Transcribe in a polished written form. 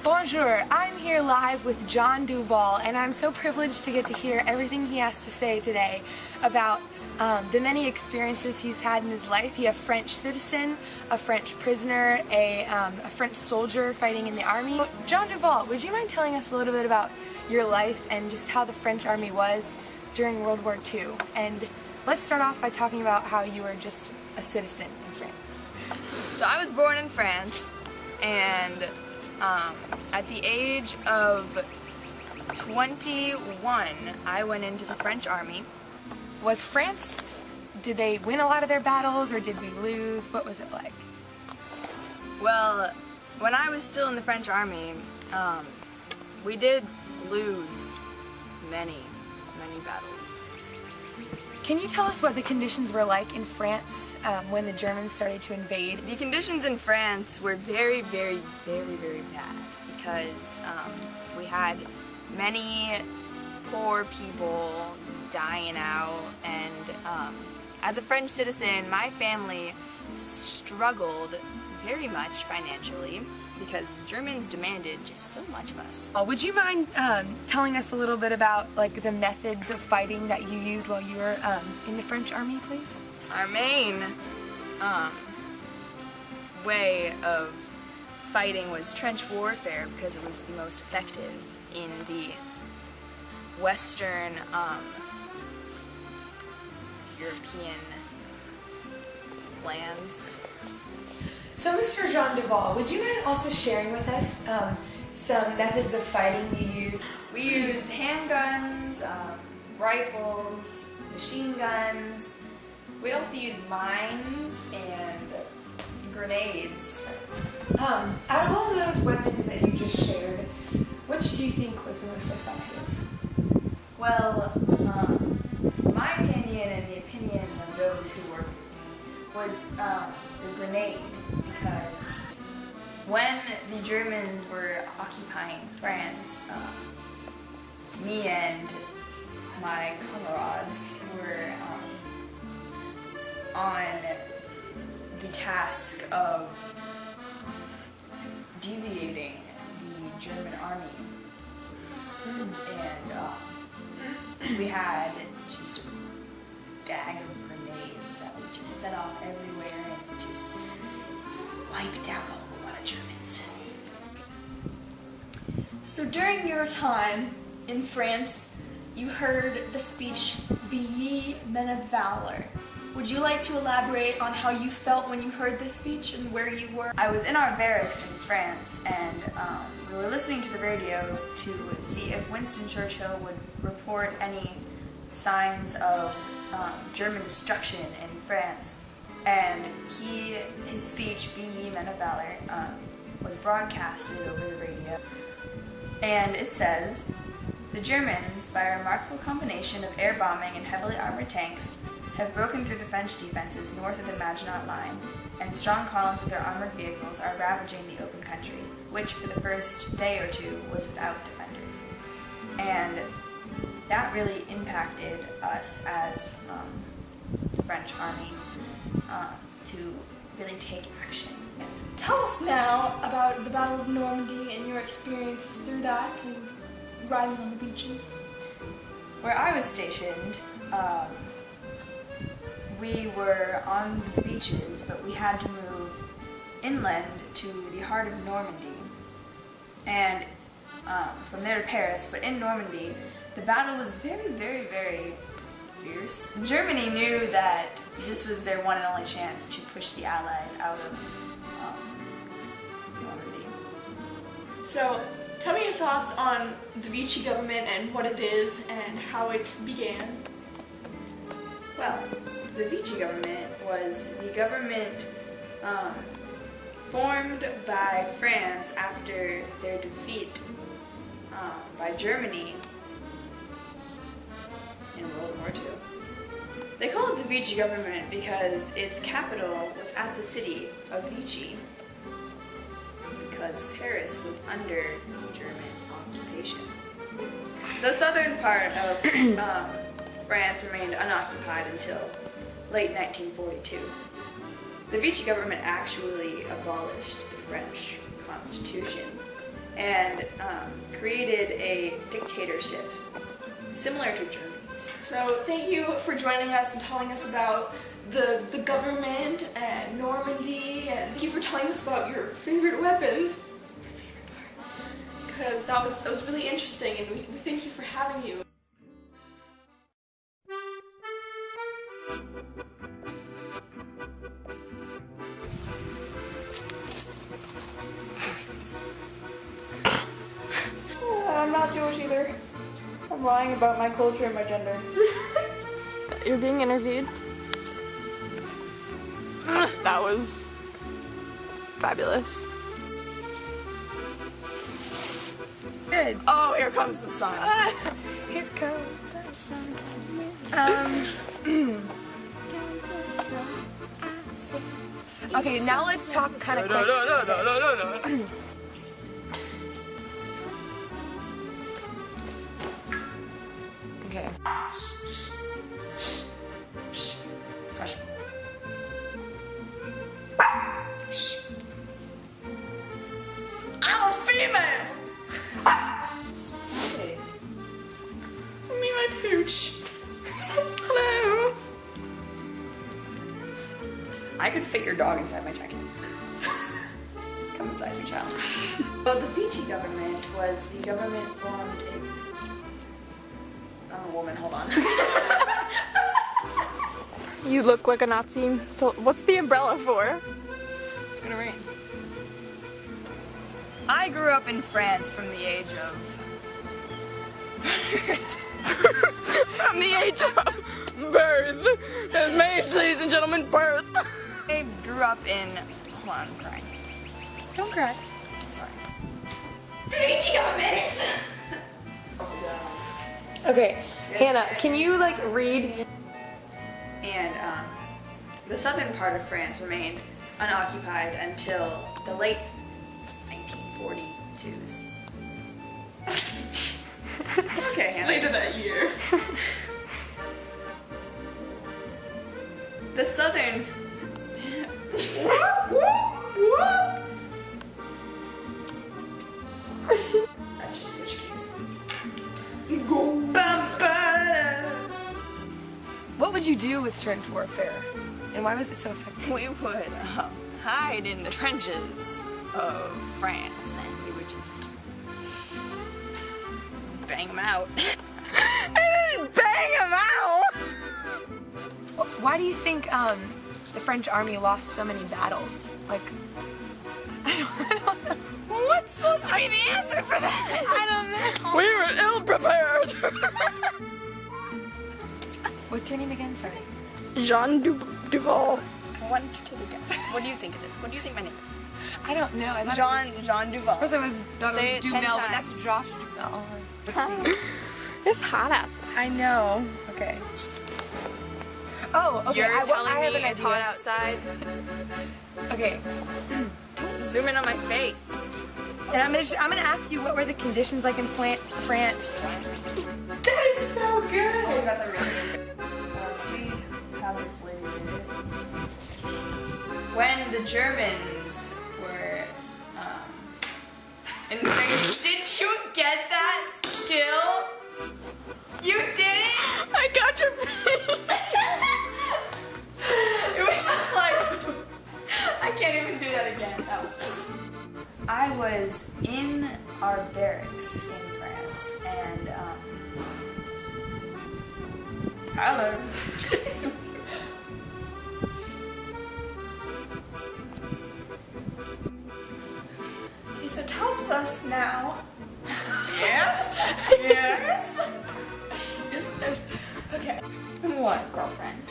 Bonjour, I'm here live with John Duval, and I'm so privileged to get to hear everything he has to say today about the many experiences he's had in his life. He's a French citizen, a French prisoner, a French soldier fighting in the army. John Duval, would you mind telling us a little bit about your life and just how the French army was during World War II? And let's start off by talking about how you were just a citizen in France. So I was born in France, and at the age of 21, I went into the French army. Was France, did they win a lot of their battles, or did we lose? What was it like? Well, when I was still in the French army, we did lose many battles. Can you tell us what the conditions were like in France when the Germans started to invade? The conditions in France were very bad because we had many poor people dying out, and as a French citizen, my family struggled very much financially because the Germans demanded just so much of us. Would you mind telling us a little bit about like the methods of fighting that you used while you were in the French army, please? Our main way of fighting was trench warfare because it was the most effective in the Western European lands. So, Mr. Jean Duval, would you mind also sharing with us some methods of fighting you used? We used handguns, rifles, machine guns. We also used mines and grenades. Out of all of those weapons that you just shared, which do you think was the most effective? Well, my opinion and the opinion of those who worked with me was the grenade, because when the Germans were occupying France, me and my comrades were on the task of deviating the German army, and we had just a bag of grenades that we just set off everywhere and just wiped out a whole lot of Germans. So during your time in France, you heard the speech, "Be ye men of valor." Would you like to elaborate on how you felt when you heard this speech and where you were? I was in our barracks in France, and we were listening to the radio to see if Winston Churchill would report any signs of German destruction in France. And his speech, "Be ye men of valor," was broadcasted over the radio. And it says, "The Germans, by a remarkable combination of air bombing and heavily armored tanks, have broken through the French defenses north of the Maginot Line, and strong columns of their armored vehicles are ravaging the open country, which for the first day or two was without defenders." And that really impacted us as the French army to really take action. Tell us now about the Battle of Normandy and your experiences through that and riding on the beaches. Where I was stationed, we were on the beaches, but we had to move inland to the heart of Normandy, and from there to Paris. But in Normandy, the battle was very fierce. Germany knew that this was their one and only chance to push the Allies out of Normandy. So tell me your thoughts on the Vichy government and what it is and how it began. Well, the Vichy government was the government formed by France after their defeat by Germany in World War II. They call it the Vichy government because its capital was at the city of Vichy, because Paris was under German occupation. The southern part of France remained unoccupied until late 1942. The Vichy government actually abolished the French Constitution and created a dictatorship similar to Germany's. So thank you for joining us and telling us about the government and Normandy, and thank you for telling us about your favorite weapons. My favorite part. Because that was really interesting, and we thank you for having you. I'm not Jewish either. I'm lying about my culture and my gender. You're being interviewed. That was fabulous. Good. Oh, here comes the sun. Here comes the sun. Okay, now let's talk kind of quick. Okay. Hush. I'm a female! Hey. Me, my pooch. Hello. I could fit your dog inside my jacket. Come inside me, child. Well, the Vichy government was the government formed in... I'm a woman, hold on. You look like a Nazi. So what's the umbrella for? It's gonna rain. I grew up in France from the age of... From the age of birth. That's my age, ladies and gentlemen, birth. I grew up in... Hold on, I'm crying. Don't cry. Sorry. Vichy government! Okay, Hannah, can you like read? And the southern part of France remained unoccupied until the late 1942s. Okay, Hannah. Later that year. The southern... I just switched keys. What would you do with trench warfare? And why was it so effective? We would hide in the trenches of France and we would just bang them out. Bang him out! Why do you think the French army lost so many battles? Like, I don't know. What's supposed to be the answer for that? I don't know. We were ill prepared. What's your name again? Sorry. Jean Duval. I want you to take a guess. What do you think it is? What do you think my name is? I don't know. I thought Jean Duval. First I thought Say it it was 10 Dumel, but times. that's Josh Dumel. Let's see. It's hot out. I know. Okay. Oh, okay. You're telling I have me an it's idea. hot outside? Okay. Zoom in on my face. And I'm gonna ask you what were the conditions like in France. That is so good. I got that really good. We have this lady did it. When the Germans were in France, did you get that skill? You did? I got your It was just like I can't even do that again. That was good. I was in our barracks in France and hello. Okay, so tell us now. Yes? Yes? Okay. What, girlfriend?